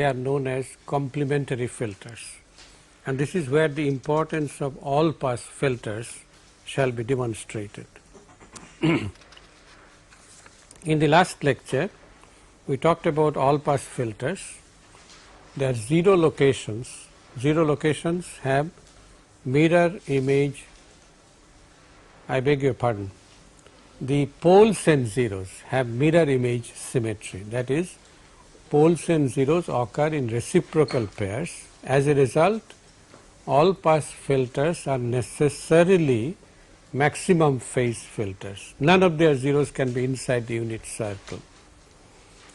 They are known as complementary filters, and this is where the importance of all pass filters shall be demonstrated. In the last lecture, we talked about all pass filters. There are 0 locations. 0 locations have mirror image, I beg your pardon. The poles and zeros have mirror image symmetry, that is, poles and zeros occur in reciprocal pairs. As a result, all pass filters are necessarily maximum phase filters. None of their zeros can be inside the unit circle.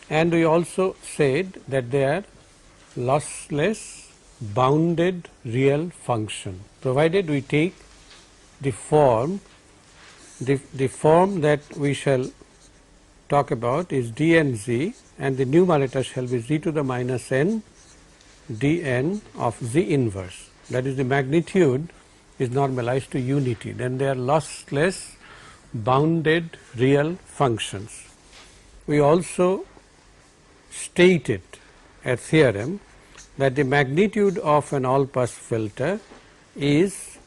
And we also said that they are lossless bounded real function, provided we take the form that we shall talk about is d and z, and the numerator shall be z to the minus n dn of z inverse, that is, the magnitude is normalized to unity, then they are lossless bounded real functions. We also stated a theorem that the magnitude of an all pass filter is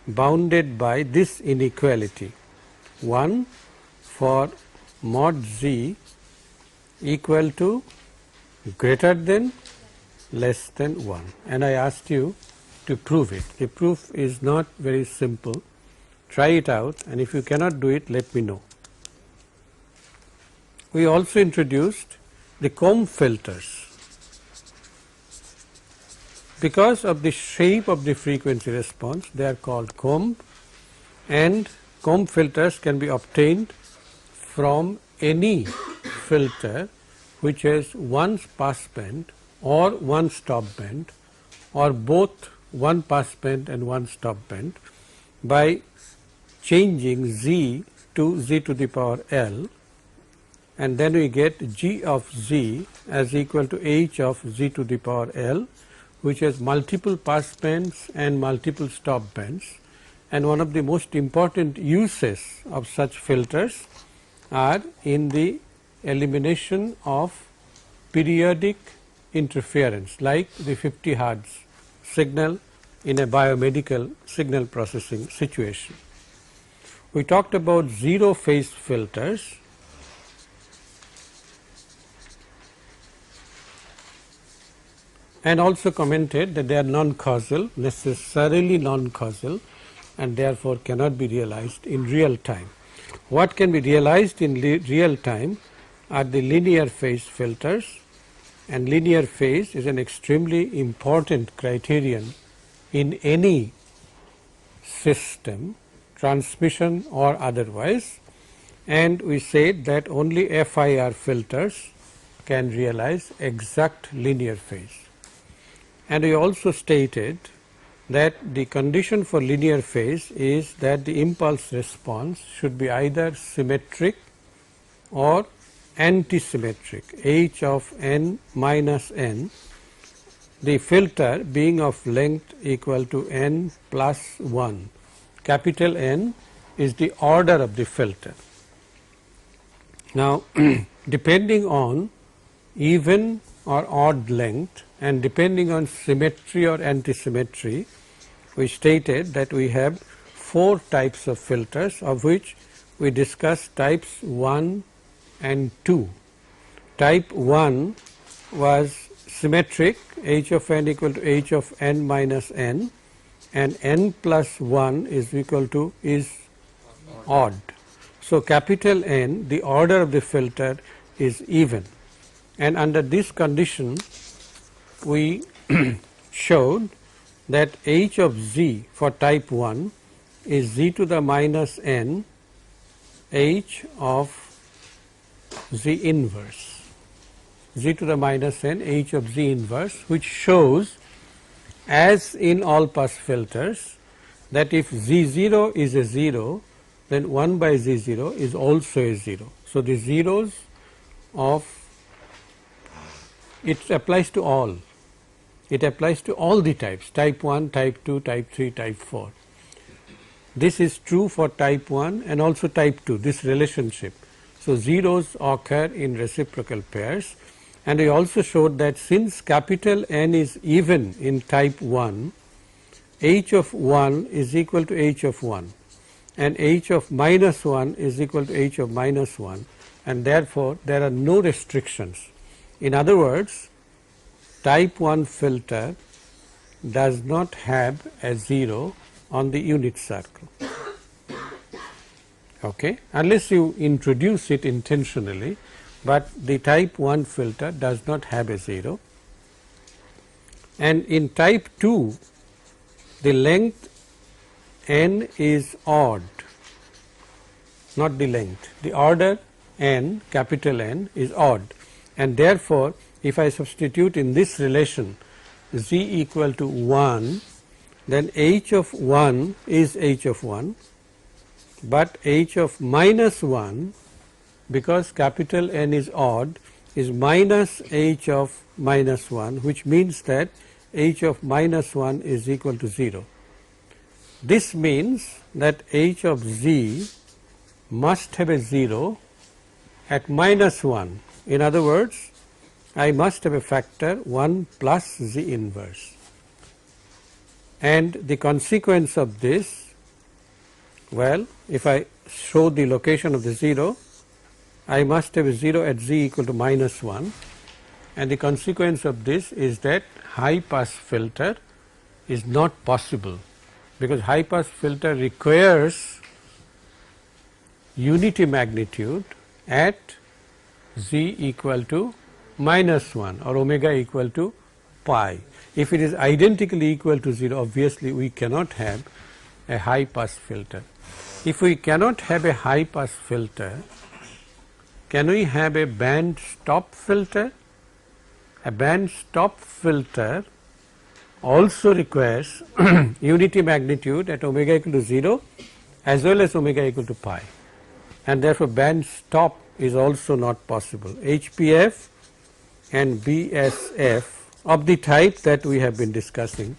bounded by this inequality, 1 for mod z equal to greater than less than 1, and I asked you to prove it. The proof is not very simple. Try it out, and if you cannot do it, let me know. We also introduced the comb filters. Because of the shape of the frequency response, they are called comb, and comb filters can be obtained from any filter which has one pass band or one stop band, or both one pass band and one stop band, by changing z to z to the power l, and then we get g of z as equal to h of z to the power l, which has multiple pass bands and multiple stop bands. And one of the most important uses of such filters are in the elimination of periodic interference, like the 50 Hertz signal in a biomedical signal processing situation. We talked about 0 phase filters. And also commented that they are non-causal, necessarily non-causal, and therefore cannot be realized in real time. What can be realized in real time are the linear phase filters, and linear phase is an extremely important criterion in any system, transmission or otherwise, and we said that only FIR filters can realize exact linear phase. And we also stated that the condition for linear phase is that the impulse response should be either symmetric or antisymmetric, h of n minus n, the filter being of length equal to n plus 1. Capital N is the order of the filter. Now, depending on even or odd length, and depending on symmetry or antisymmetry, we stated that we have 4 types of filters, of which we discussed types 1 and 2. Type 1 was symmetric, h of n equal to h of n minus n, and n plus 1 is equal to is odd. So, capital N, the order of the filter is even, and under this condition we showed that h of z for type 1 is z to the minus n h of z inverse, z to the minus n h of z inverse, which shows, as in all pass filters, that if z0 is a 0, then 1 by z0 is also a 0. So, the zeros of it applies to all. It applies to all the types, type 1, type 2, type 3, type 4. This is true for type 1 and also type 2, this relationship. So, zeros occur in reciprocal pairs, and we also showed that since capital N is even in type 1, h of 1 is equal to h of 1 and h of minus 1 is equal to h of minus 1, and therefore, there are no restrictions. In other words, type 1 filter does not have a 0 on the unit circle, okay, unless you introduce it intentionally, but the type 1 filter does not have a 0. And in type 2, the length n is odd, not the length, the order n, capital N, is odd, and therefore, if I substitute in this relation z equal to 1, then h of 1 is h of 1, but h of minus 1, because capital N is odd, is minus h of minus 1, which means that h of minus 1 is equal to 0. This means that h of z must have a 0 at minus 1. In other words, I must have a factor 1 plus z inverse, and the consequence of this, well, if I show the location of the 0, I must have a 0 at z equal to minus 1, and the consequence of this is that high pass filter is not possible, because high pass filter requires unity magnitude at z equal to minus 1 or omega equal to pi. If it is identically equal to 0, obviously we cannot have a high pass filter. If we cannot have a high pass filter, can we have a band stop filter? A band stop filter also requires unity magnitude at omega equal to 0 as well as omega equal to pi, and therefore band stop is also not possible. HPF and BSF of the type that we have been discussing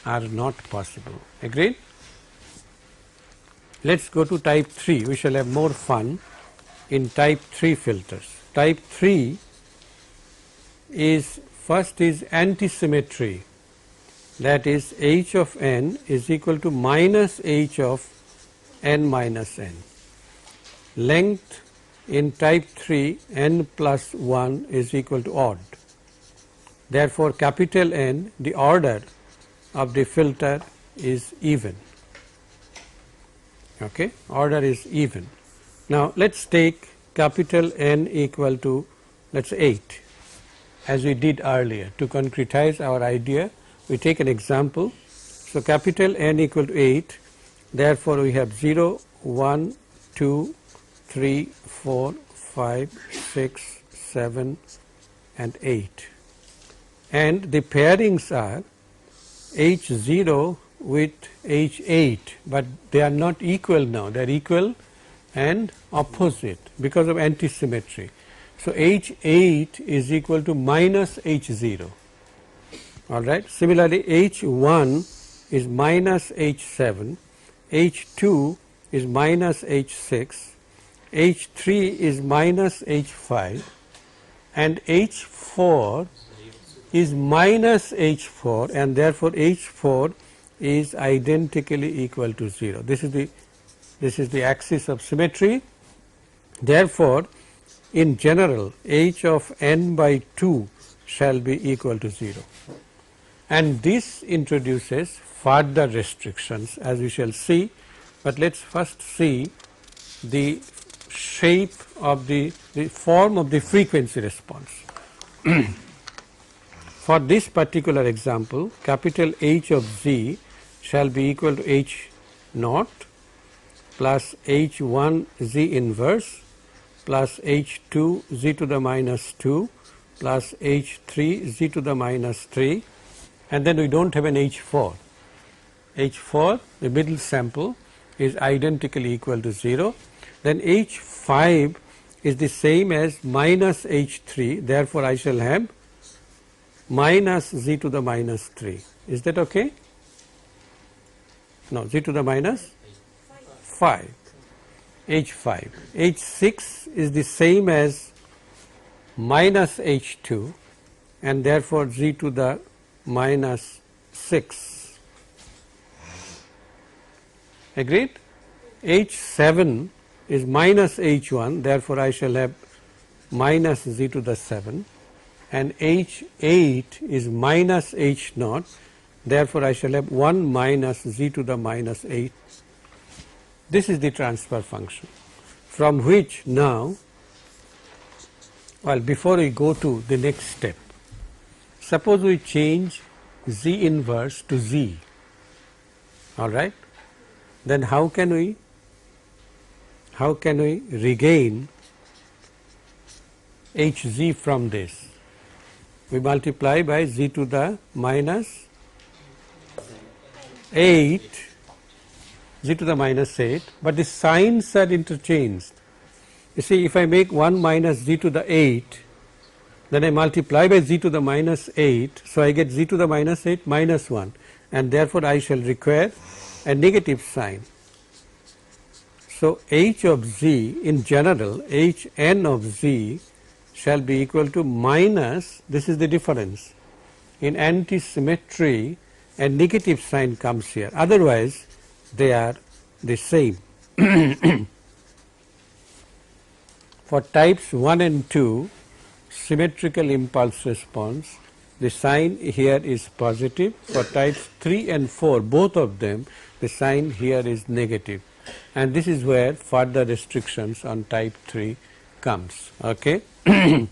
are not possible. Agreed? Let us go to type 3. We shall have more fun in type 3 filters. Type 3 is, first is antisymmetry, that is h of n is equal to minus h of n minus n. Length in type 3 n plus 1 is equal to odd. Therefore, capital N, the order of the filter is even. Okay, order is even. Now, let us take capital N equal to, let us say 8, as we did earlier. To concretize our idea, we take an example. So, capital N equal to 8, therefore, we have 0, 1, 2, 3, 4, 5, 6, 7 and 8. And the pairings are H0 with H8, but they are not equal now, they are equal and opposite because of antisymmetry. So, H8 is equal to minus H0, all right. Similarly, H1 is minus H7, H2 is minus H6, H3 is minus H5 and H4 is minus H4, and therefore, H4 is identically equal to 0. This is the axis of symmetry. Therefore, in general, h of n by 2 shall be equal to 0, and this introduces further restrictions, as we shall see, but let us first see the shape of the form of the frequency response. For this particular example, capital H of z shall be equal to h naught plus h1 z inverse plus h2 z to the minus 2 plus h3 z to the minus 3, and then we do not have an h4. h4, the middle sample, is identically equal to 0. Then h5 is the same as minus h3, therefore, I shall have minus z to the minus 3. Is that okay? No, z to the minus 5, h5. h6 is the same as minus h2 and therefore z to the minus 6. Agreed? h7 is minus h1, therefore I shall have minus z to the 7, and h8 is minus h0, therefore I shall have 1 minus z to the minus 8. This is the transfer function, from which now, well, before we go to the next step, suppose we change z inverse to z, all right, then how can we regain hz from this? We multiply by z to the minus 8, z to the minus 8, but the signs are interchanged. You see, if I make 1 minus z to the 8, then I multiply by z to the minus 8, so I get z to the minus 8 minus 1, and therefore I shall require a negative sign. So h of z, in general, h n of z shall be equal to minus, this is the difference. In anti-symmetry, a negative sign comes here, otherwise they are the same. For types 1 and 2, symmetrical impulse response, the sign here is positive. For types 3 and 4, both of them, the sign here is negative, and this is where further restrictions on type 3 comes. Okay. In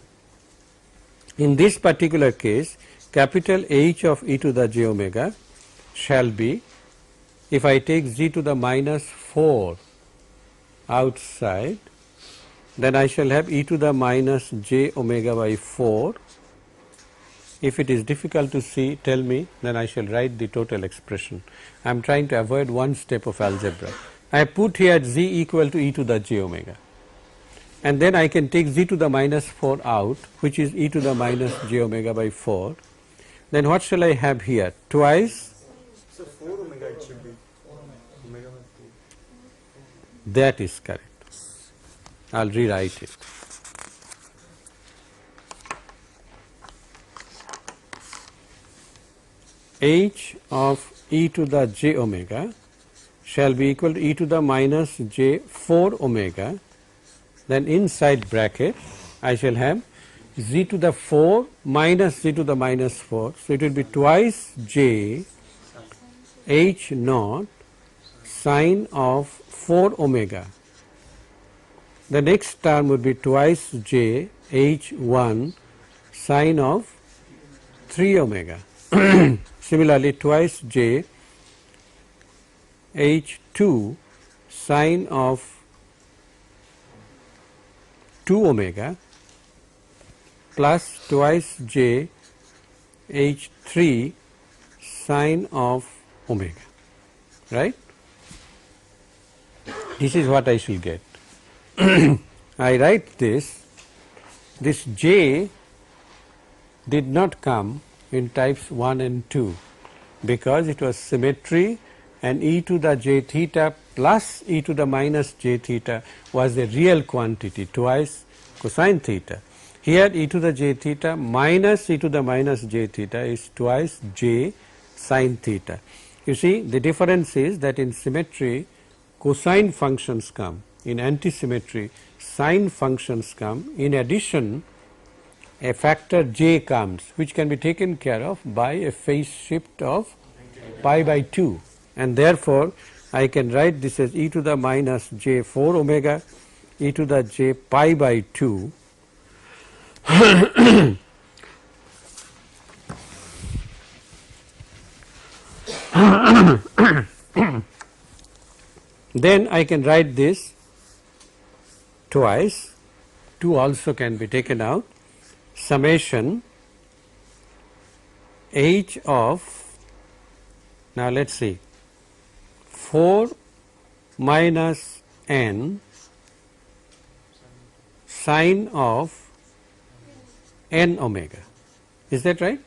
this particular case, capital H of e to the j omega shall be, if I take z to the minus 4 outside, then I shall have e to the minus j omega by 4. If it is difficult to see, tell me, then I shall write the total expression. I am trying to avoid one step of algebra. I put here z equal to e to the j omega, and then I can take z to the minus 4 out, which is e to the minus j omega by 4. Then what shall I have here? Twice? So 4 omega it should be. Omega by 4. That is correct. I will rewrite it. H of e to the j omega shall be equal to e to the minus j 4 omega, then inside bracket I shall have z to the 4 minus z to the minus 4. So it will be twice j h naught sine of 4 omega. The next term would be twice j h1 sine of 3 omega. Similarly, twice j h2 sine of 2 omega plus twice j h3 sine of omega, right? This is what I shall get. I write this j did not come in types 1 and 2 because it was symmetry, and e to the j theta plus e to the minus j theta was a real quantity, twice cosine theta. Here e to the j theta minus e to the minus j theta is twice j sine theta. You see, the difference is that in symmetry cosine functions come, in antisymmetry sine functions come. In addition, a factor j comes, which can be taken care of by a phase shift of pi by 2, and therefore I can write this as e to the minus j 4 omega e to the j pi by 2 then I can write this twice, 2 also can be taken out, summation h of, now let us see, 4 minus n sine of n omega. Is that right?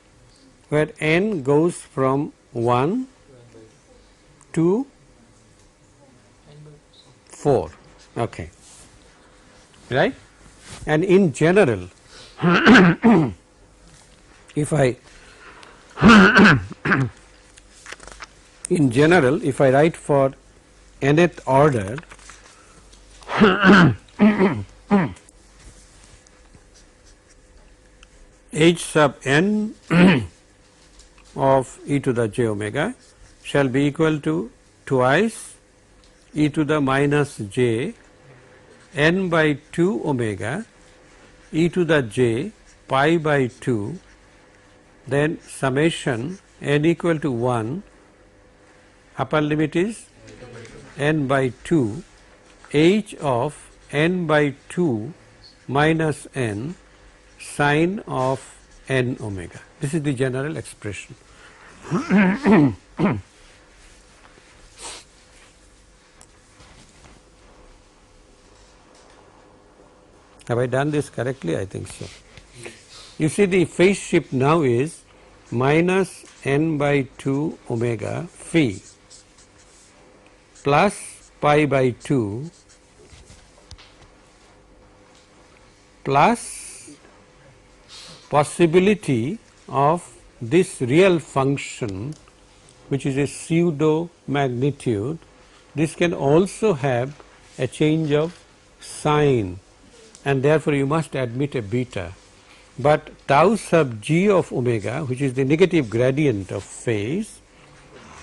Where n goes from 1 to 4. Okay. Right? And in general, if I in general, if I write for nth order, h sub n of e to the j omega shall be equal to twice e to the minus j n by 2 omega e to the j pi by 2, then summation n equal to 1, upper limit is n by 2, h of n by 2 minus n sine of n omega. This is the general expression. Have I done this correctly? I think so. You see, the phase shift now is minus n by 2 omega phi plus pi by 2 plus possibility of this real function, which is a pseudo magnitude. This can also have a change of sign, and therefore you must admit a beta. But tau sub g of omega, which is the negative gradient of phase,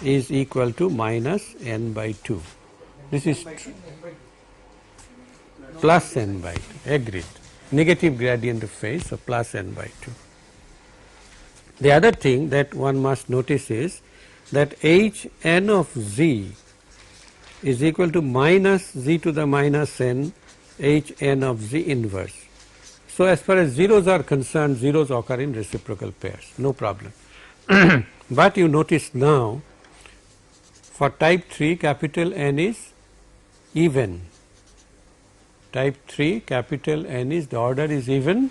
is equal to minus n by 2. This is plus n by 2, agreed. Negative gradient of phase, so plus n by 2. The other thing that one must notice is that h n of z is equal to minus z to the minus n h n of z inverse. So as far as zeros are concerned, zeros occur in reciprocal pairs, no problem. But you notice now, for type 3 capital N is even. Type 3 capital N is, the order is even,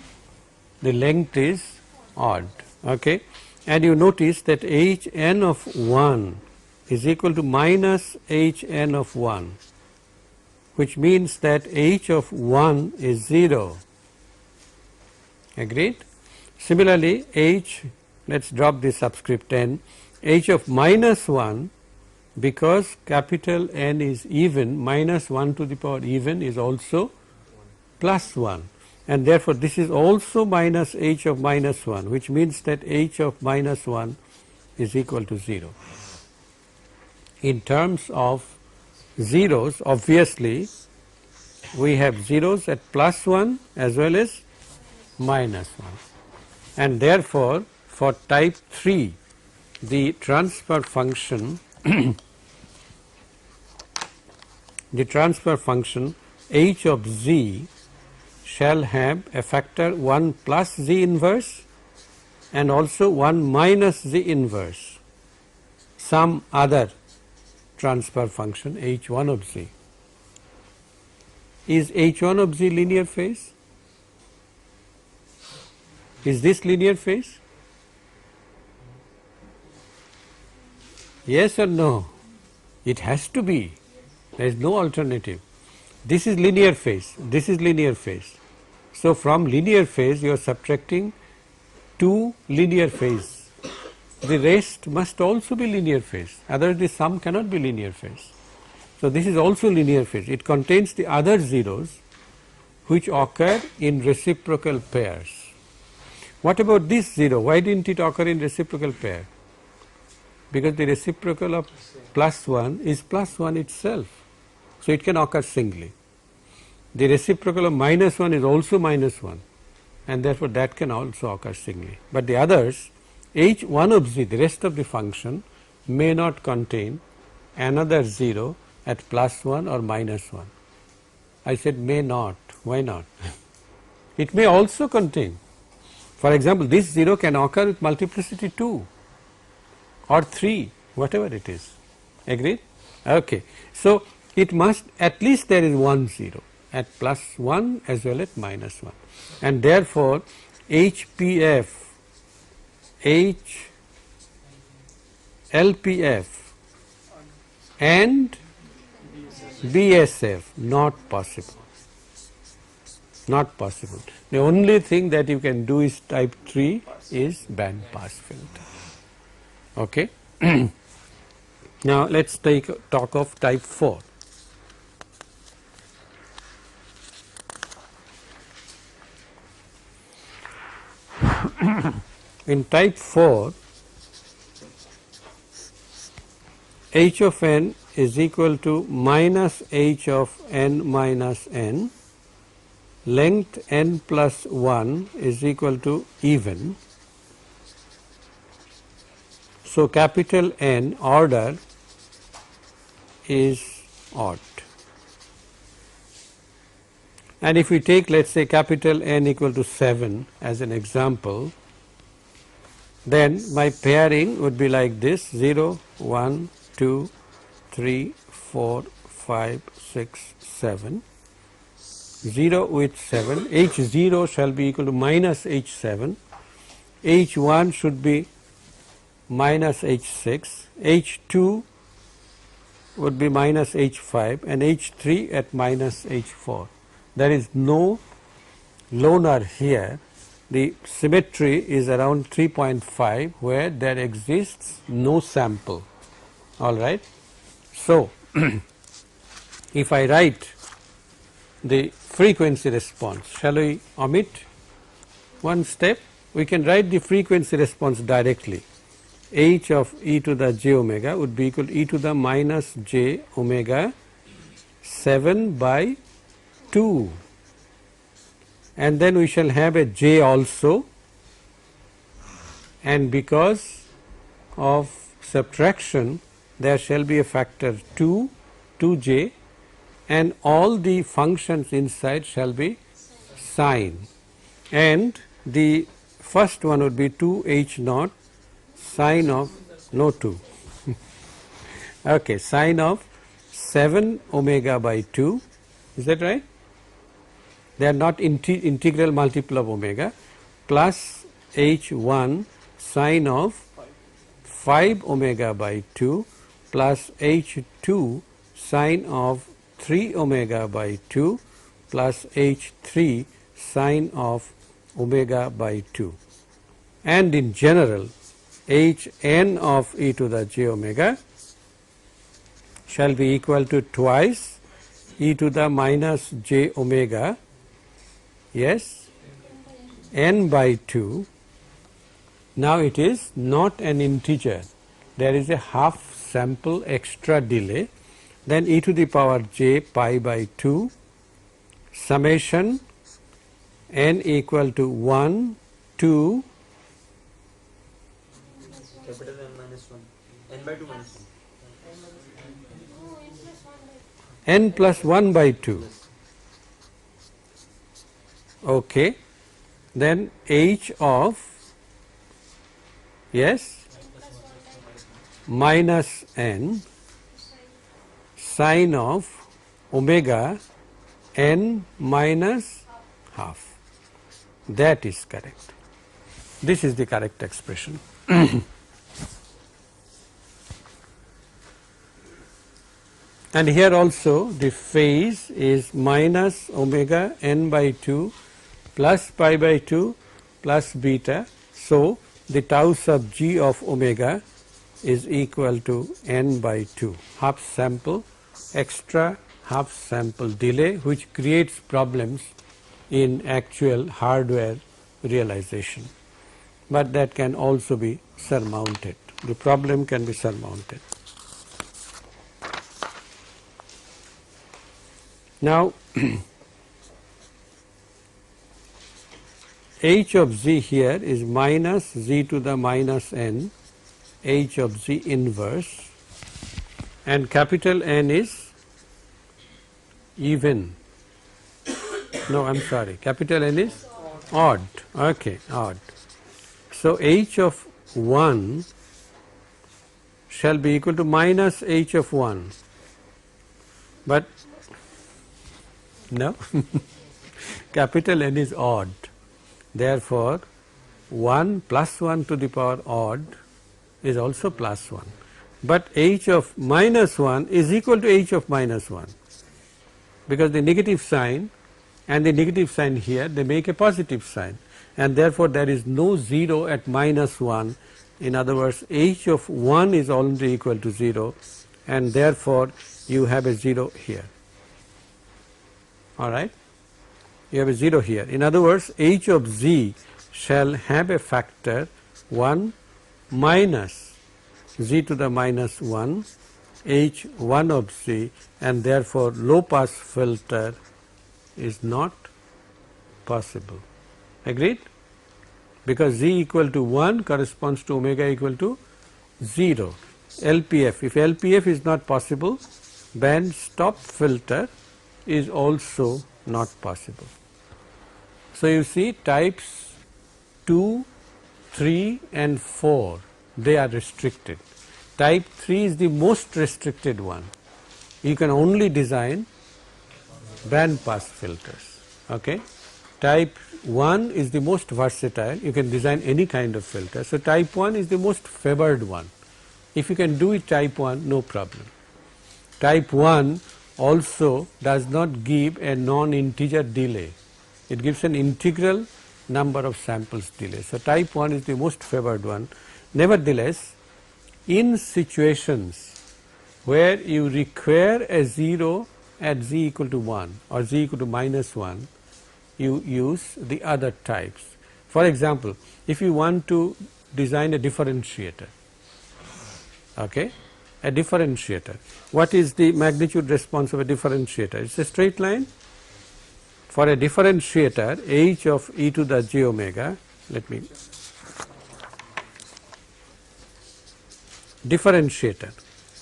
the length is odd, okay. And you notice that h n of 1 is equal to minus h n of 1, which means that h of 1 is 0. Agreed? Similarly, h, let us drop the subscript n, h of minus 1, because capital N is even, minus 1 to the power even is also plus 1, and therefore this is also minus h of minus 1, which means that h of minus 1 is equal to 0. In terms of zeros, obviously we have zeros at plus 1 as well as minus 1, and therefore for type 3 the transfer function the transfer function h of z shall have a factor 1 plus z inverse and also 1 minus z inverse, some other transfer function h1 of z. Is h1 of z linear phase? Is this linear phase? Yes or no? It has to be. There is no alternative. This is linear phase. This is linear phase. So from linear phase you are subtracting 2 linear phase. The rest must also be linear phase. Otherwise the sum cannot be linear phase. So this is also linear phase. It contains the other zeros which occur in reciprocal pairs. What about this 0? Why didn't it occur in reciprocal pair? Because the reciprocal of plus 1 is plus 1 itself. So it can occur singly. The reciprocal of minus 1 is also minus 1, and therefore that can also occur singly. But the others, h1 of z, the rest of the function, may not contain another 0 at plus 1 or minus 1. I said may not. Why not? It may also contain. For example, this 0 can occur with multiplicity 2 or 3, whatever it is. Agreed? Okay. So it must, at least there is one 0 at plus 1 as well as minus 1, and therefore HPF, LPF and BSF not possible. not possible. The only thing that you can do is type 3 is band pass filter. Okay. Now let us talk of type 4. In type 4, h of n is equal to minus h of n minus n, length n plus 1 is equal to even. So capital N order is odd. And if we take, let us say, capital N equal to 7 as an example, then my pairing would be like this: 0, 1, 2, 3, 4, 5, 6, 7. 0 with 7, H0 shall be equal to minus H7, H1 should be minus H6, H2 would be minus H5, and H3 at minus H4. There is no loner here. The symmetry is around 3.5 where there exists no sample. Alright. So, if I write the frequency response, shall we omit one step? We can write the frequency response directly. H of e to the j omega would be equal to e to the minus j omega 7 by 2, and then we shall have a j also, and because of subtraction there shall be a factor 2, 2j, and all the functions inside shall be sine, and the first one would be 2h naught sine of no 2 okay, sine of 7 omega by 2, is that right? They are not integral multiple of omega, plus h1 sine of 5 omega by 2 plus h2 sine of 3 omega by 2 plus h3 sine of omega by 2, and in general h n of e to the j omega shall be equal to twice e to the minus j omega, yes, n by 2. Now it is not an integer, there is a half sample extra delay, then e to the power j pi by 2 summation n equal to 1 2 capital N minus 1, n by 2 minus 1. n plus 1 by 2. Okay. Then h of, yes, minus n sine of omega n minus half. That is correct. This is the correct expression. And here also the phase is minus omega n by 2 plus pi by 2 plus beta. So, the tau sub g of omega is equal to n by 2, half sample, extra half sample delay, which creates problems in actual hardware realization, but that can also be surmounted. The problem can be surmounted. Now, h of z here is minus z to the minus n, h of z inverse, and capital N is even. No, I am sorry, capital N is odd. Okay, odd. So, h of 1 shall be equal to minus h of 1, but no, capital N is odd. Therefore, 1 plus 1 to the power odd is also plus 1, but h of minus 1 is equal to h of minus 1, because the negative sign and the negative sign here, they make a positive sign, and therefore there is no 0 at minus 1. In other words, h of 1 is already equal to 0, and therefore you have a 0 here. All right, you have a 0 here. In other words, h of z shall have a factor 1 minus z to the minus 1 h 1 of z, and therefore low pass filter is not possible. Agreed? Because z equal to 1 corresponds to omega equal to 0. LPF, if LPF is not possible, band stop filter is also not possible. So you see, types 2, 3 and 4, they are restricted. Type 3 is the most restricted one. You can only design band pass filters. Okay? Type 1 is the most versatile, you can design any kind of filter. So type 1 is the most favored one. If you can do it type 1, no problem. Type 1 also does not give a non-integer delay. It gives an integral number of samples delay. So type 1 is the most favored one. Nevertheless, in situations where you require a 0 at z equal to 1 or z equal to minus 1, you use the other types. For example, if you want to design a differentiator, okay, a differentiator, what is the magnitude response of a differentiator? It's a straight line. For a differentiator, h of e to the j omega, differentiator,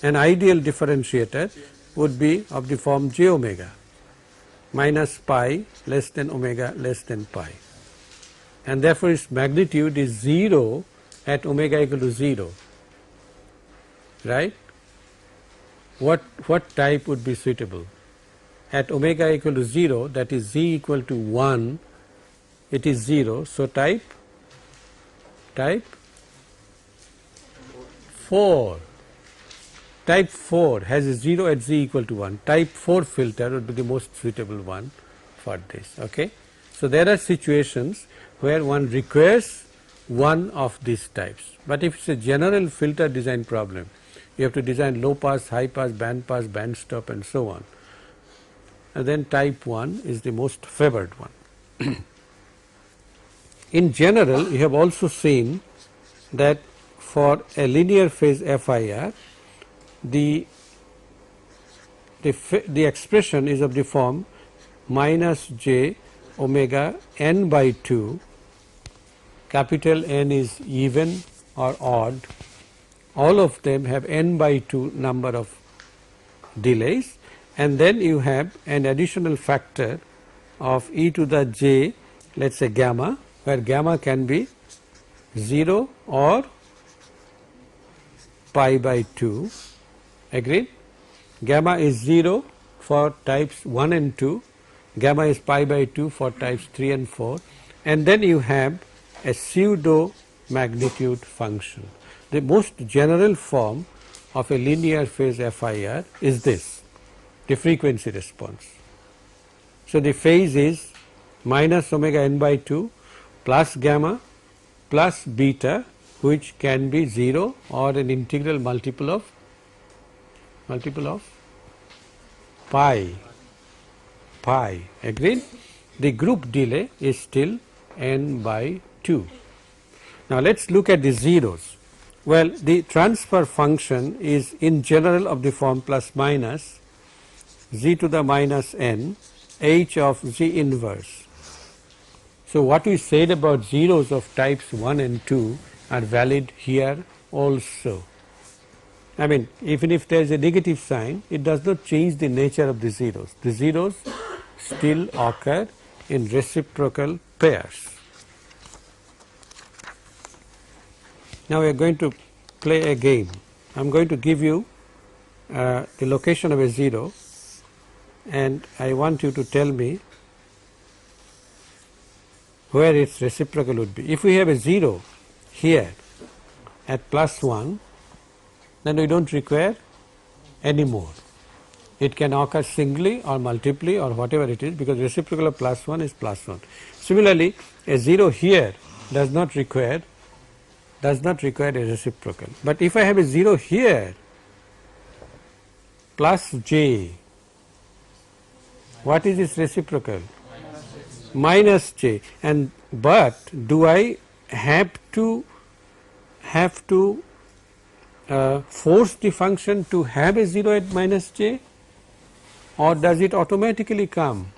an ideal differentiator would be of the form j omega minus pi less than omega less than pi, and therefore its magnitude is 0 at omega equal to 0, right? What type would be suitable? At omega equal to 0, that is z equal to 1, it is 0, so type 4. Type 4 has a 0 at z equal to 1. Type 4 filter would be the most suitable one for this. Okay? So there are situations where one requires one of these types, but if it's a general filter design problem, you have to design low pass, high pass, band stop and so on, and then type 1 is the most favored one. In general, you have also seen that for a linear phase FIR, the expression is of the form minus j omega n by 2, capital N is even or odd, all of them have n by 2 number of delays, and then you have an additional factor of e to the j, let us say gamma, where gamma can be 0 or pi by 2. Agreed? Gamma is 0 for types 1 and 2, gamma is pi by 2 for types 3 and 4, and then you have a pseudo magnitude function. The most general form of a linear phase FIR is this, the frequency response. So the phase is minus omega n by 2 plus gamma plus beta, which can be 0 or an integral multiple of pi. Agreed? The group delay is still n by 2. Now let us look at the zeros. Well, the transfer function is in general of the form plus minus z to the minus n h of z inverse. So what we said about zeros of types 1 and 2 are valid here also. I mean, even if there is a negative sign, it does not change the nature of the zeros. The zeros still occur in reciprocal pairs. Now we are going to play a game. I am going to give you the location of a 0, and I want you to tell me where its reciprocal would be. If we have a 0 here at plus 1, then we do not require any more. It can occur singly or multiply or whatever it is, because reciprocal of plus 1 is plus 1. Similarly, a 0 here does not require a reciprocal. But if I have a 0 here plus j, what is its reciprocal? Minus j. And but do I have to force the function to have a 0 at minus j, or does it automatically come?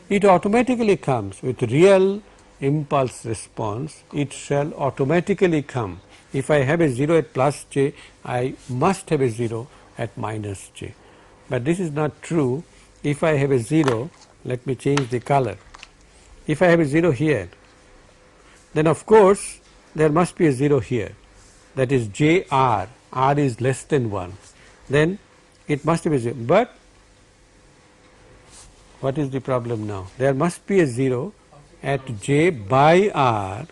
It automatically comes with real impulse response. It shall automatically come. If I have a 0 at plus j, I must have a 0 at minus j. But this is not true. If I have a 0, let me change the color. If I have a 0 here, then of course there must be a 0 here, that is j r is less than 1, then it must be 0. But what is the problem now? There must be a 0 at j by r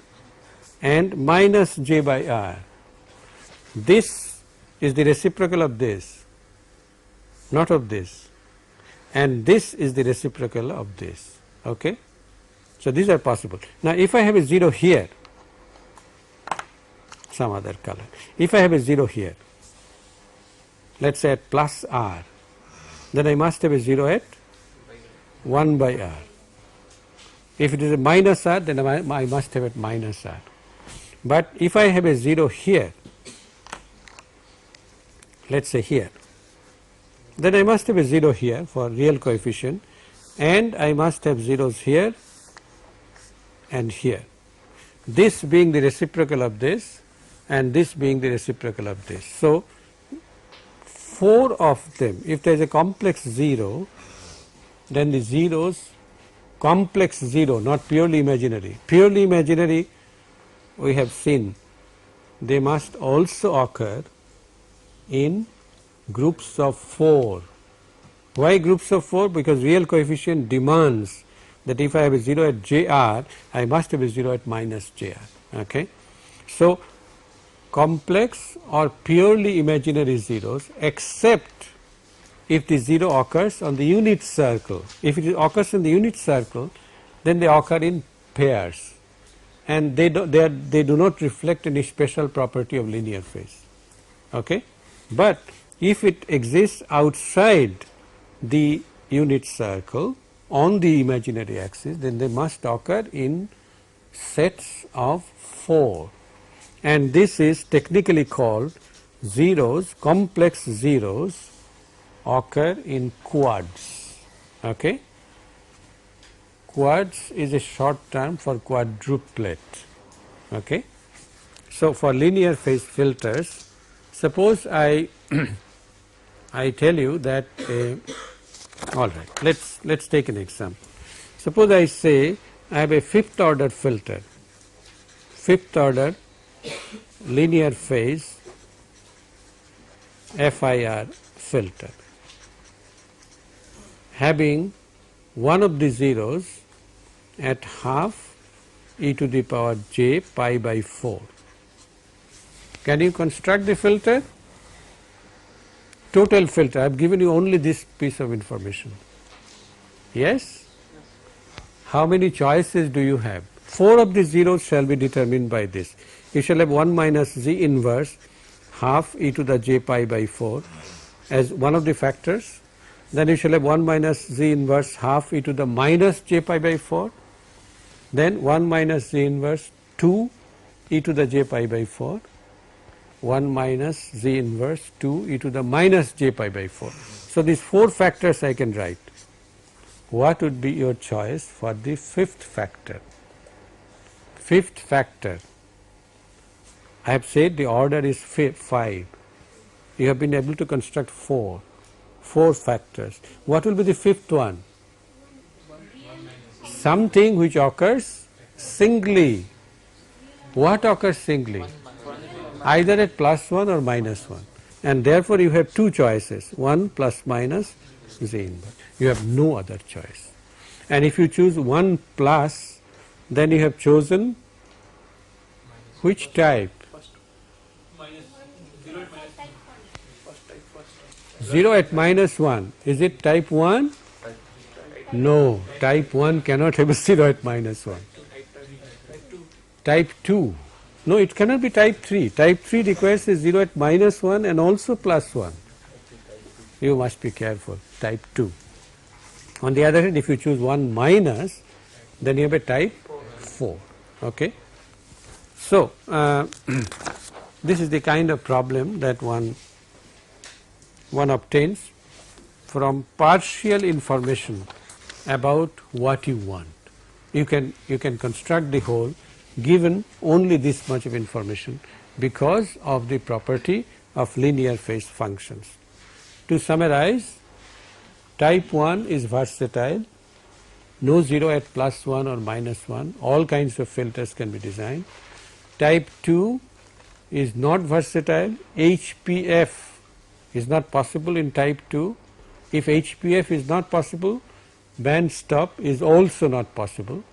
and minus j by r. This is the reciprocal of this, not of this, and this is the reciprocal of this. Okay? So these are possible. Now if I have a 0 here, some other color, if I have a 0 here, let us say at plus r, then I must have a 0 at 1 by r. If it is a minus r, then I must have at minus r. But if I have a 0 here, let us say here, then I must have a 0 here for real coefficient, and I must have zeros here and here, this being the reciprocal of this and this being the reciprocal of this. So 4 of them, if there is a complex 0, then the zeros, complex 0, not purely imaginary. Purely imaginary, we have seen, they must also occur in groups of 4. Why groups of 4? Because real coefficient demands that if I have a 0 at jr, I must have a 0 at minus jr. Okay? So complex or purely imaginary zeros, except if the 0 occurs on the unit circle. If it occurs in the unit circle, then they occur in pairs, and they do not reflect any special property of linear phase. Okay? But if it exists outside the unit circle on the imaginary axis, then they must occur in sets of 4, and this is technically called zeros. Complex zeros occur in quads. Okay? Quads is a short term for quadruplet. Okay? So for linear phase filters, suppose I I tell you that all right, let's take an example. Suppose I say I have a 5th order filter, 5th order linear phase FIR filter, having one of the zeros at half e to the power j pi by 4. Can you construct the filter? Total filter. I have given you only this piece of information. Yes? How many choices do you have? 4 of the zeros shall be determined by this. You shall have 1 minus z inverse half e to the j pi by 4 as one of the factors. Then you shall have 1 minus z inverse half e to the minus j pi by 4. Then 1 minus z inverse 2 e to the j pi by 4. 1 minus z inverse 2 e to the minus j pi by 4. So these 4 factors I can write. What would be your choice for the 5th factor? 5th factor, I have said the order is 5. You have been able to construct 4 factors. What will be the 5th one? Something which occurs singly. What occurs singly? Either at plus 1 or minus 1, and therefore you have 2 choices, 1 plus minus z inverse. You have no other choice. And if you choose 1 plus, then you have chosen which type? 0 at minus 1. Is it type 1? No, type 1 cannot have a 0 at minus 1. Type 2. No, it cannot be type 3. Type 3 requires a 0 at minus 1 and also plus 1. You must be careful. Type 2. On the other hand, if you choose 1 minus, then you have a type 4. Okay. So, this is the kind of problem that one obtains from partial information about what you want. You can construct the whole given only this much of information because of the property of linear phase functions. To summarize, type 1 is versatile, no 0 at plus 1 or minus 1, all kinds of filters can be designed. Type 2 is not versatile, HPF is not possible in type 2. If HPF is not possible, band stop is also not possible.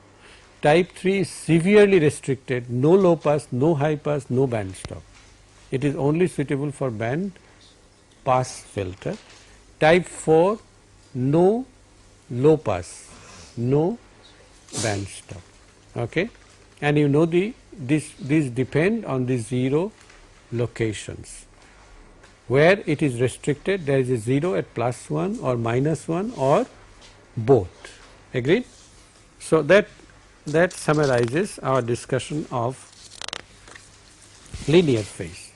Type 3 is severely restricted, no low pass, no high pass, no band stop. It is only suitable for band pass filter. Type 4, no low pass, no band stop. Okay? And you know these depend on the 0 locations. Where it is restricted, there is a 0 at plus 1 or minus 1 or both. Agreed? So that summarizes our discussion of linear phase.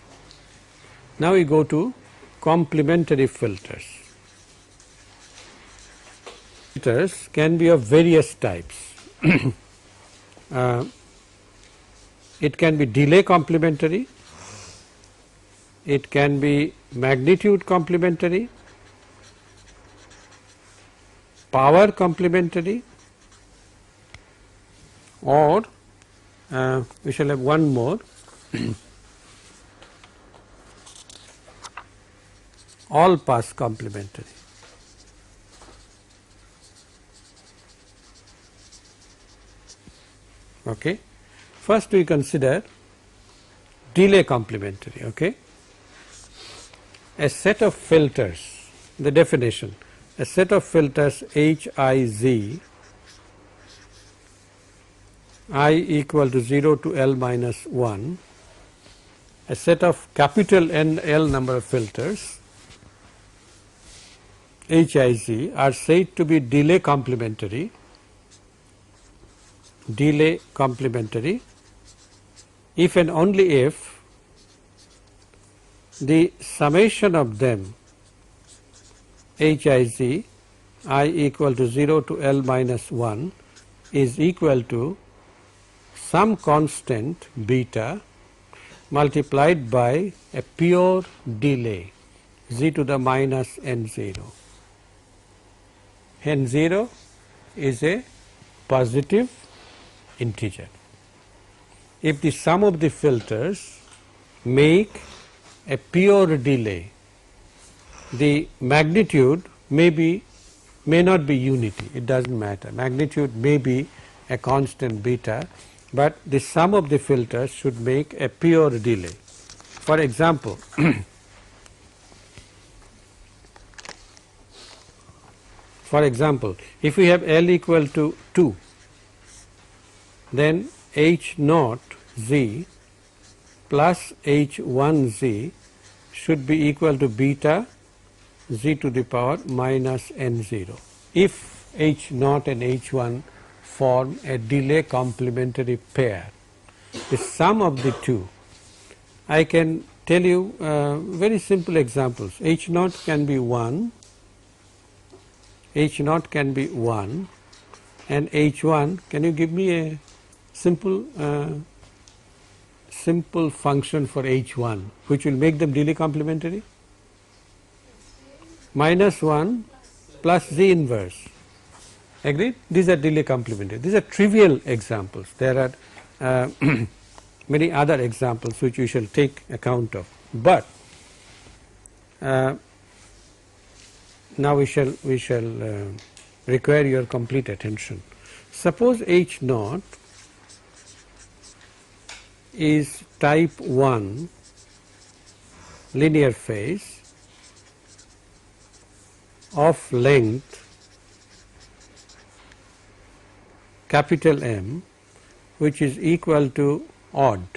Now we go to complementary filters. Filters can be of various types. It can be delay complementary, it can be magnitude complementary, power complementary, or we shall have one more, all pass complementary. Okay. First we consider delay complementary. Okay. A set of filters, the definition, a set of filters Hiz I equal to 0 to L minus 1, a set of capital N L number of filters Hiz are said to be delay complementary if and only if the summation of them Hiz I equal to 0 to L minus 1 is equal to some constant beta multiplied by a pure delay z to the minus n0. N0 is a positive integer. If the sum of the filters make a pure delay, the magnitude may not be unity, it does not matter. Magnitude may be a constant beta, but the sum of the filters should make a pure delay. For example, if we have L equal to 2, then H0 z plus H1 z should be equal to beta z to the power minus n0. If H0 and H1 form a delay complementary pair, the sum of the two, I can tell you very simple examples. H0 can be 1, H0 can be 1, and H1, can you give me a simple function for H1 which will make them delay complementary? Minus 1 plus z inverse. Agreed? These are delay complementary. These are trivial examples. There are many other examples which we shall take account of. But now we shall require your complete attention. Suppose H0 is type 1 linear phase of length capital M, which is equal to odd.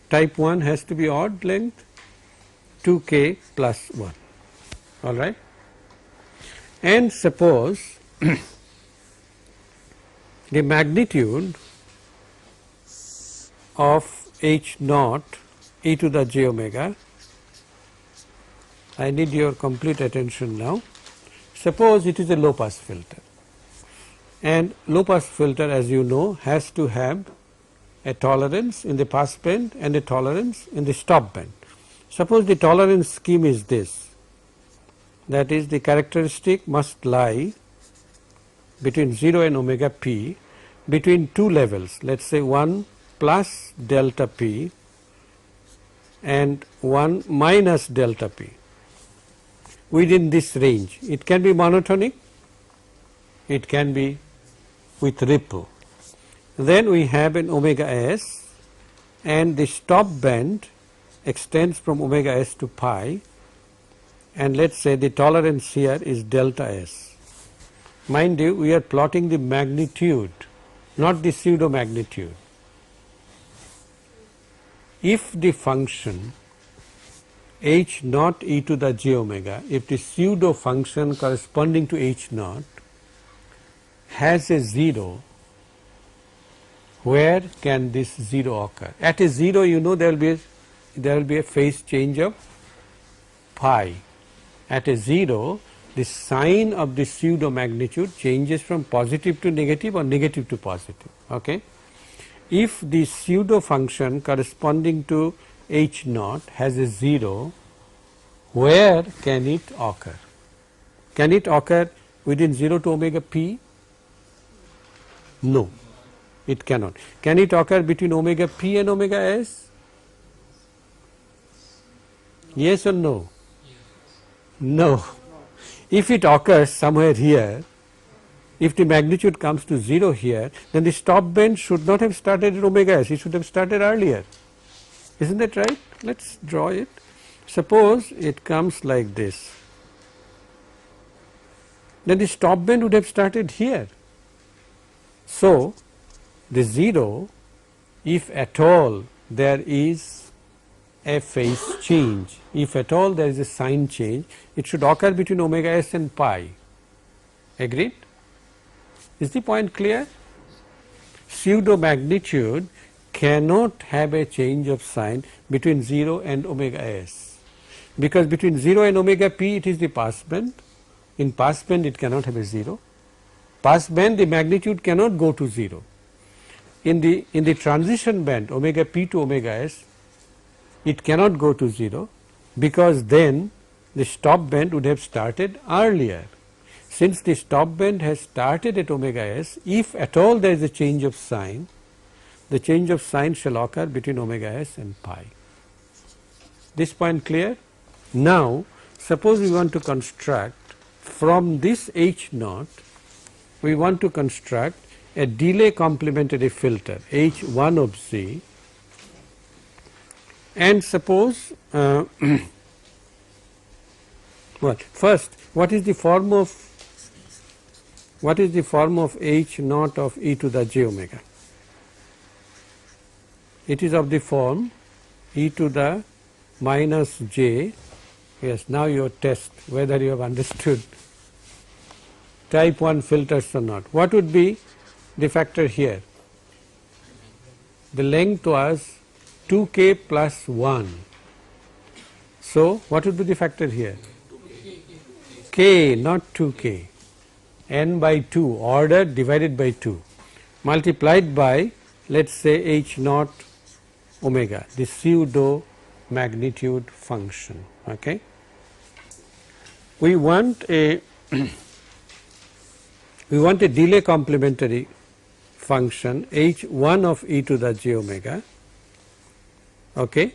Type 1 has to be odd length, 2k plus 1, all right. And suppose the magnitude of H naught e to the j omega, I need your complete attention now. Suppose it is a low pass filter, and low pass filter, as you know, has to have a tolerance in the pass band and a tolerance in the stop band. Suppose the tolerance scheme is this, that is, the characteristic must lie between 0 and omega p between two levels, let us say 1 plus delta p and 1 minus delta p. Within this range, it can be monotonic, it can be with ripple. Then we have an omega s, and the stop band extends from omega s to pi, and let us say the tolerance here is delta s. Mind you, we are plotting the magnitude, not the pseudo magnitude. If the function h naught e to the j omega, if the pseudo function corresponding to h naught has a 0, where can this 0 occur? At a 0, you know, there will be a phase change of pi. At a 0, the sign of the pseudo magnitude changes from positive to negative or negative to positive. Okay? If the pseudo function corresponding to h naught has a 0, where can it occur? Can it occur within 0 to omega p? No, it cannot. Can it occur between omega p and omega s? Yes or no? No. If it occurs somewhere here, if the magnitude comes to 0 here, then the stop band should not have started at omega s, it should have started earlier. Isn't that right? Let us draw it. Suppose it comes like this, then the stop band would have started here. So, the 0, if at all there is a phase change, if at all there is a sign change, it should occur between omega s and pi. Agreed? Is the point clear? Pseudo magnitude cannot have a change of sign between 0 and omega s, because between 0 and omega p it is the pass band. In pass band it cannot have a 0. Pass band, the magnitude cannot go to 0. In the transition band omega p to omega s, it cannot go to 0, because then the stop band would have started earlier. Since the stop band has started at omega s, if at all there is a change of sign, the change of sign shall occur between omega s and pi. This point clear? Now, suppose we want to construct from this h naught, we want to construct a delay complementary filter h1 of z, and suppose well, first, what is the form of h naught of e to the j omega? It is of the form e to the minus j. Yes, now your test whether you have understood type 1 filters or not. What would be the factor here? The length was 2k plus 1. So, what would be the factor here? K, not 2k. N by 2, order divided by 2, multiplied by, let us say, h naught omega, the pseudo magnitude function. Okay? We want a delay complementary function h1 of e to the j omega. Okay?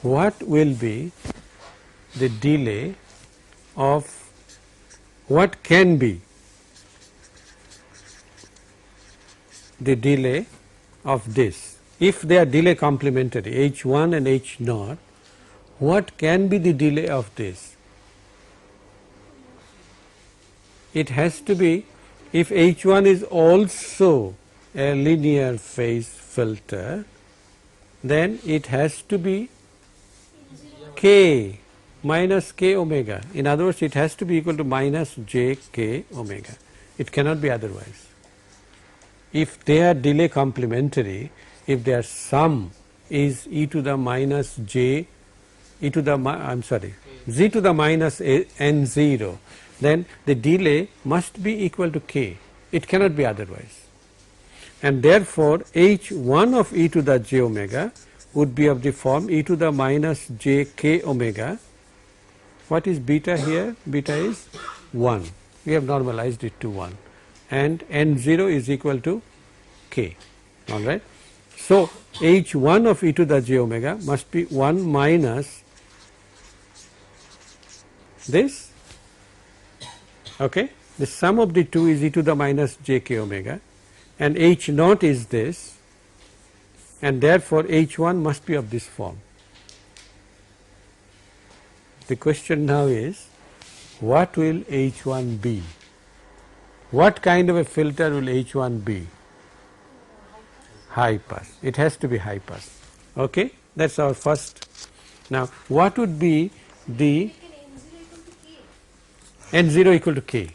What will be the delay of, what can be the delay of this? If they are delay complementary h1 and h naught, what can be the delay of this? It has to be, if H1 is also a linear phase filter, then it has to be k minus k omega. In other words, it has to be equal to minus j k omega. It cannot be otherwise. If they are delay complementary, if their sum is e to the minus j, e to the z to the minus n0, then the delay must be equal to k. It cannot be otherwise. And therefore, H1 of e to the j omega would be of the form e to the minus j k omega. What is beta here? Beta is 1. We have normalized it to 1. And n0 is equal to k. All right. So, H1 of e to the j omega must be 1 minus this. Okay. The sum of the two is e to the minus j k omega, and H naught is this, and therefore H1 must be of this form. The question now is, what will H1 be? What kind of a filter will H1 be? High pass. It has to be high pass. Okay, that's our first. Now, what would be the n0 equal to k?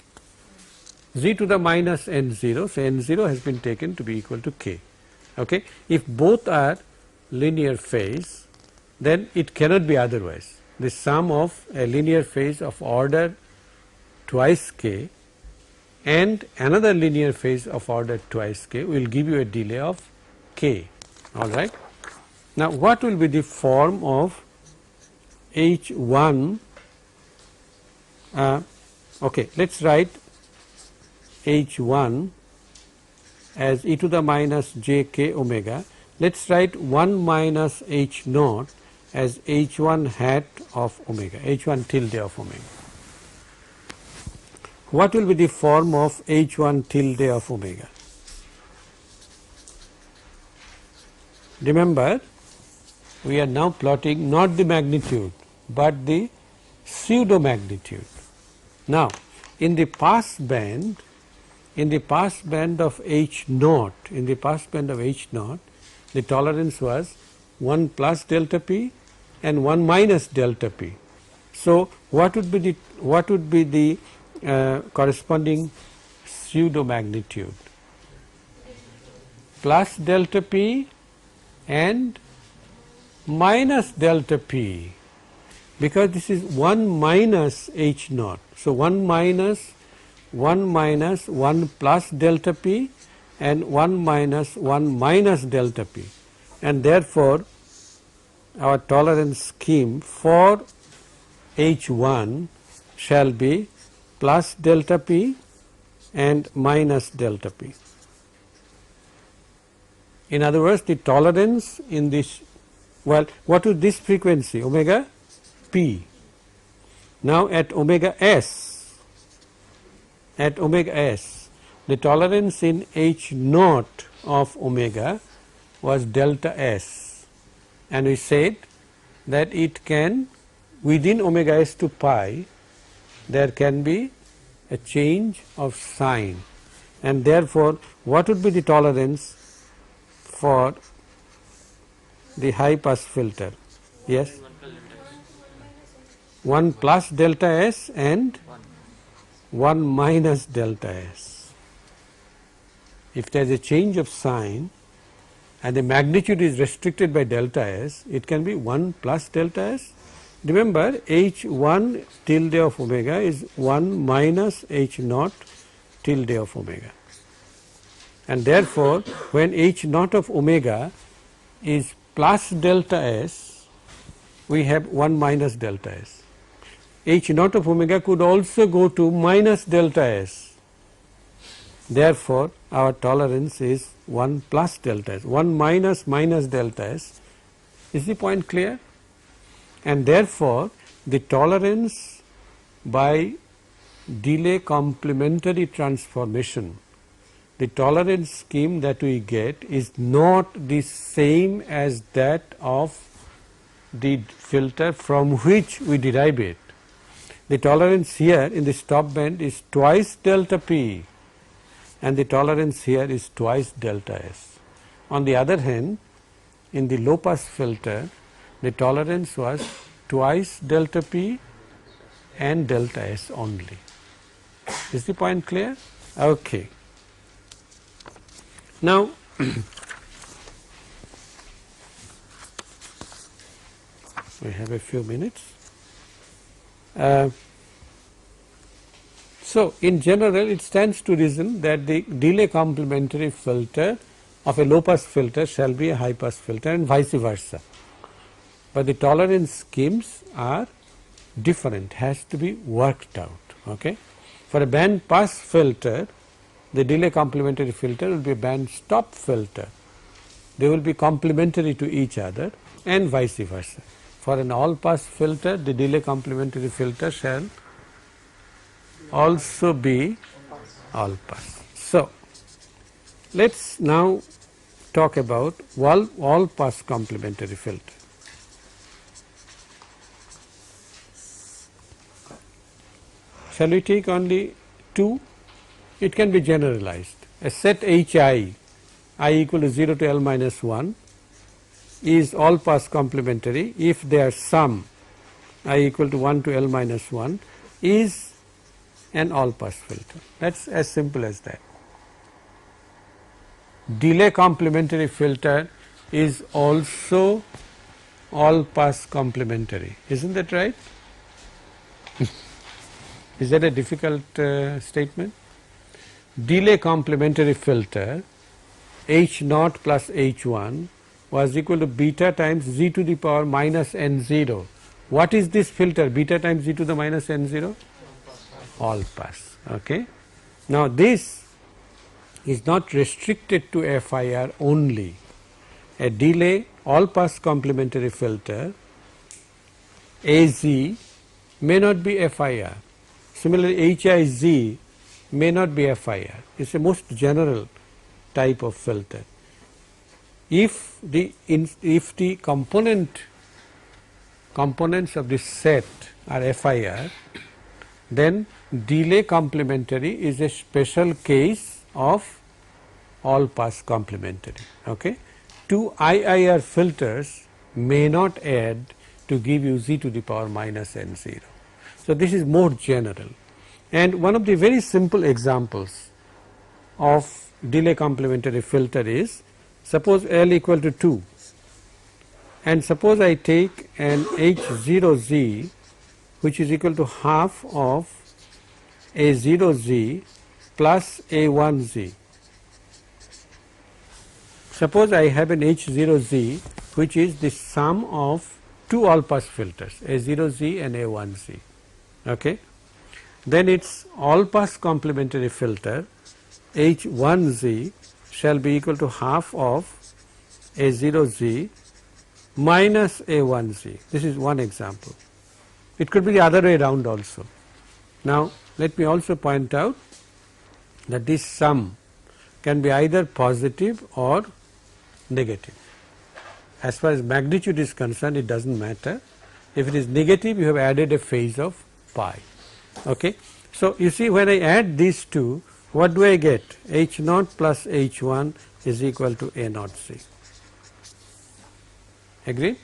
Z to the minus n0, so n0 has been taken to be equal to k. Okay, if both are linear phase, then it cannot be otherwise. The sum of a linear phase of order twice k and another linear phase of order twice k will give you a delay of k. All right. Now, what will be the form of H1? Okay, let's write H1 as e to the minus j k omega. Let's write 1 minus H naught as H1 hat of omega, H1 tilde of omega. What will be the form of H1 tilde of omega? Remember, we are now plotting not the magnitude but the pseudo magnitude. Now, in the pass band of H naught, the tolerance was 1 plus delta p and 1 minus delta p. So, what would be the corresponding pseudo magnitude? Plus delta p and minus delta p, because this is 1 minus H naught. So, 1 minus 1 plus delta p and 1 minus delta p, and therefore, our tolerance scheme for H1 shall be plus delta p and minus delta p. In other words, the tolerance in this, well, what is this frequency? Omega p. Now, at omega s, the tolerance in H naught of omega was delta s, and we said that it can, within omega s to pi, there can be a change of sign, and therefore, what would be the tolerance for the high pass filter? Yes, 1 plus delta s and 1 minus delta s. If there is a change of sign and the magnitude is restricted by delta s, it can be 1 plus delta s. Remember, H1 tilde of omega is 1 minus H naught tilde of omega, and therefore, when H naught of omega is plus delta s, we have 1 minus delta s. H naught of omega could also go to minus delta s. Therefore, our tolerance is 1 plus delta s, 1 minus delta s. Is the point clear? And therefore, the tolerance by delay complementary transformation, the tolerance scheme that we get is not the same as that of the filter from which we derive it. The tolerance here in the stop band is twice delta P, and the tolerance here is twice delta S. On the other hand, in the low pass filter, the tolerance was twice delta P and delta S only. Is the point clear? Okay. Now, we have a few minutes. So, in general, it stands to reason that the delay complementary filter of a low pass filter shall be a high pass filter and vice versa. But the tolerance schemes are different, has to be worked out. Okay? For a band pass filter, the delay complementary filter will be a band stop filter. They will be complementary to each other and vice versa. For an all pass filter, the delay complementary filter shall also be all pass. So, let us now talk about all pass complementary filter. Shall we take only two? It can be generalized. A set Hi, I equal to 0 to L minus 1 is all pass complementary if their sum I equal to 1 to L minus 1 is an all pass filter. That is as simple as that. Delay complementary filter is also all pass complementary. Isn't that right? Is that a difficult statement? Delay complementary filter H naught plus H1 was equal to beta times z to the power minus n0. What is this filter? Beta times z to the minus n0? All pass. Okay. Now this is not restricted to FIR only. A delay all pass complementary filter AZ may not be FIR. Similarly, HIZ may not be FIR. It is a most general type of filter. If the components of this set are FIR, then delay complementary is a special case of all pass complementary. Okay? Two IIR filters may not add to give you z to the power minus n0. So, this is more general, and one of the very simple examples of delay complementary filter is, suppose L equal to 2 and suppose I take an H0z which is equal to half of A0z plus A1z. Suppose I have an H0z which is the sum of two all pass filters A0z and A1z. Okay. Then its all pass complementary filter H1z shall be equal to half of A0z minus A1z. This is one example. It could be the other way around also. Now, let me also point out that this sum can be either positive or negative. As far as magnitude is concerned, it does not matter. If it is negative, you have added a phase of pi. Okay. So, you see, when I add these two, what do I get? H naught plus H1 is equal to A naught Z. Agree?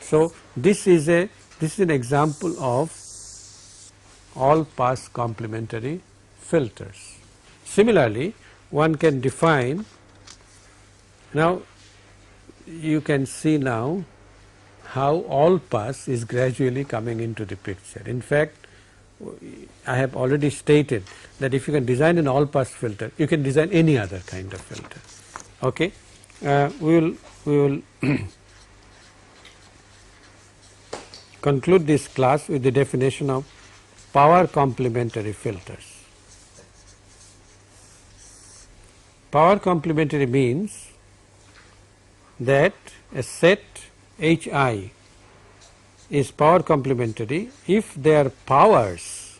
So, this is an example of all pass complementary filters. Similarly, one can define, now you can see now how all pass is gradually coming into the picture. In fact, I have already stated that if you can design an all pass filter, you can design any other kind of filter. Okay. We will conclude this class with the definition of power complementary filters. Power complementary means that a set Hi is power complementary if their powers,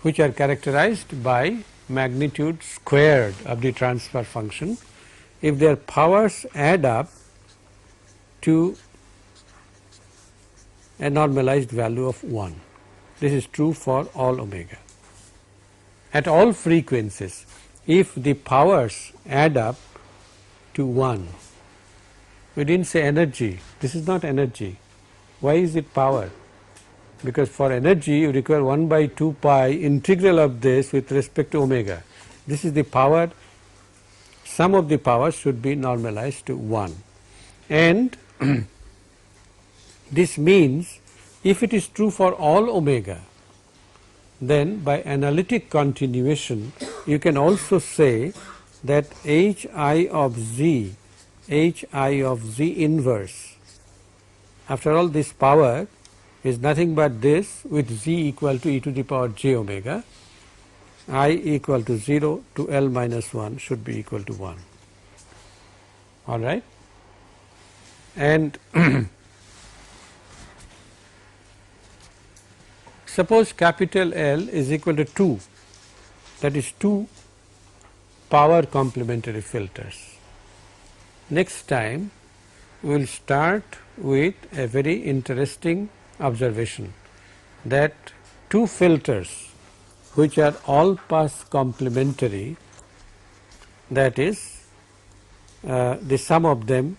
which are characterized by magnitude squared of the transfer function, if their powers add up to a normalized value of 1. This is true for all omega. At all frequencies, if the powers add up to 1, we didn't say energy, this is not energy. Why is it power? Because for energy you require 1 by 2 pi integral of this with respect to omega. This is the power, sum of the powers should be normalized to 1. And this means if it is true for all omega, then by analytic continuation you can also say that Hi of z inverse, after all this power is nothing but this with z equal to e to the power j omega, I equal to 0 to L minus 1 should be equal to 1. All right. And suppose capital L is equal to 2, that is 2 power complementary filters. Next time we will start with a very interesting observation, that 2 filters which are all pass complementary, that is the sum of them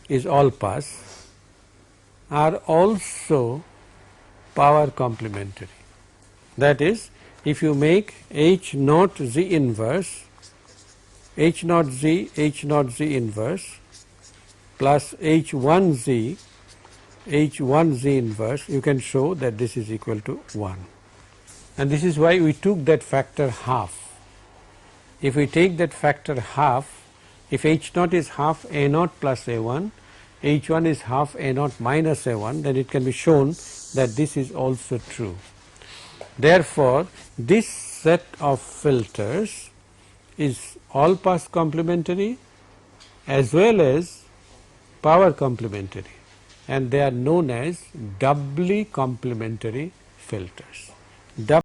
is all pass, are also power complementary. That is, if you make H naught Z inverse, H naught Z inverse plus H1 Z inverse, you can show that this is equal to 1. And this is why we took that factor half. If we take that factor half, if H naught is half A naught plus A1, H1 is half A naught minus A1, then it can be shown that this is also true. Therefore, this set of filters is all pass complementary as well as power complementary, and they are known as doubly complementary filters.